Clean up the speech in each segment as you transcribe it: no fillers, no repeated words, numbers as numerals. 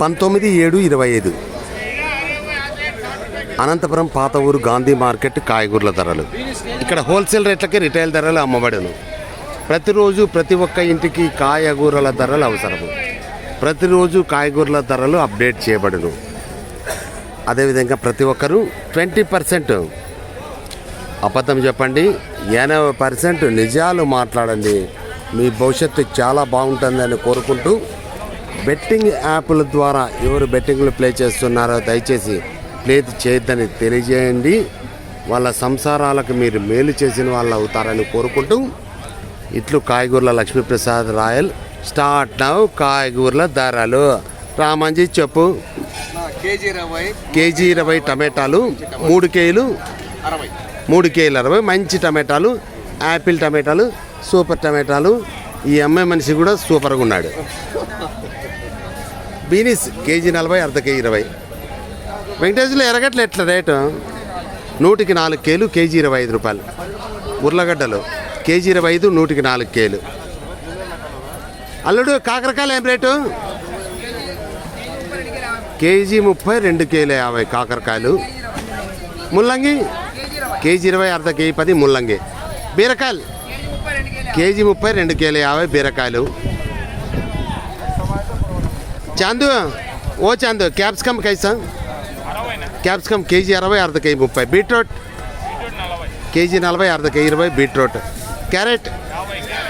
19/7/25 అనంతపురం పాత ఊరు గాంధీ మార్కెట్ కాయగూరల ధరలు. ఇక్కడ హోల్సేల్ రేట్లకి రిటైల్ ధరలు అమ్మబడును. ప్రతిరోజు ప్రతి ఒక్క ఇంటికి కాయగూరల ధరలు అవసరము. ప్రతిరోజు కాయగూరల ధరలు అప్డేట్ చేయబడును. అదేవిధంగా ప్రతి ఒక్కరూ 20% అబద్ధం చెప్పండి, 80% నిజాలు మాట్లాడండి. మీ భవిష్యత్తు చాలా బాగుంటుందని కోరుకుంటూ, బెట్టింగ్ యాప్ల ద్వారా ఎవరు బెట్టింగ్లు ప్లే చేస్తున్నారో దయచేసి ప్లే చేయొద్దని తెలియజేయండి. వాళ్ళ సంసారాలకు మీరు మేలు చేసిన వాళ్ళు అవుతారని కోరుకుంటూ, ఇట్లు కాయగూరల లక్ష్మీప్రసాద్ రాయల్. Start now. కాయగూరల ధరలు రామంజీ చెప్పు. కేజీ 20 టమాటాలు, 3 కేజీలు 60. మంచి టమాటాలు, యాపిల్ టమాటాలు, సూపర్ టమాటాలు. ఈ అమ్మాయి మనిషి కూడా సూపర్గా ఉన్నాడు. బీనీస్ కేజీ 40, అర్ధ కేజీ 20. వెంకటేశ్వర్లో ఎర్రగడ్డలు ఎట్లా రేటు? 104 కేలు, కేజీ 25 రూపాయలు. ఉర్లగడ్డలు కేజీ 25, 104 కేలు. అల్లుడు కాకరకాయలు ఏం రేటు? కేజీ 30, 2 కేలు 50 కాకరకాయలు. ముల్లంగి కేజీ 20, అర్ధ కేజీ 10 ముల్లంగి. బీరకాయలు కేజీ 30, 2 కేలు 50 బీరకాయలు. చాందు ఓ చాందు క్యాప్సికమ్ కైసా? క్యాప్సికమ్ కేజీ 60, అర్ధ కేజీ 30. బీట్రూట్ కేజీ 40, అర్ధ కేజీ 20 బీట్రూట్. క్యారెట్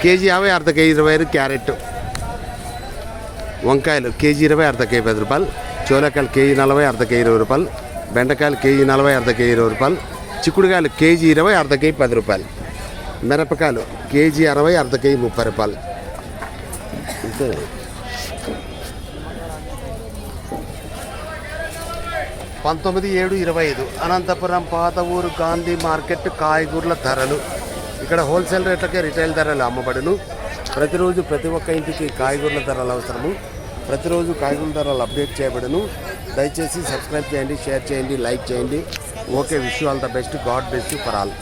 కేజీ 50, అర్ధ కేజీ 20 క్యారెట్. వంకాయలు కేజీ 20, అర్ధ కేజీ 10 రూపాయలు. చోలకాయలు కేజీ 40, అర్ధ కేజీ 20 రూపాయలు. బెండకాయలు కేజీ 40, అర్ధ కేజీ 20 రూపాయలు. చిక్కుడుకాయలు కేజీ 20, అర్ధ కేజీ 10 రూపాయలు. మిరపకాయలు కేజీ 60, అర్ధ కేజీ 30 రూపాయలు. అంతే. 19/7/25 అనంతపురం పాత ఊరు గాంధీ మార్కెట్ కాయగూరల ధరలు. ఇక్కడ హోల్సేల్ రేట్లకే రిటైల్ ధరలు అమ్మబడును. ప్రతిరోజు ప్రతి ఒక్క ఇంటికి కాయగూరల ధరలు అవసరము. ప్రతిరోజు కాయగూరల ధరలు అప్డేట్ చేయబడును. దయచేసి సబ్స్క్రైబ్ చేయండి, షేర్ చేయండి, లైక్ చేయండి. Okay, wish you all the best. God bless you for all.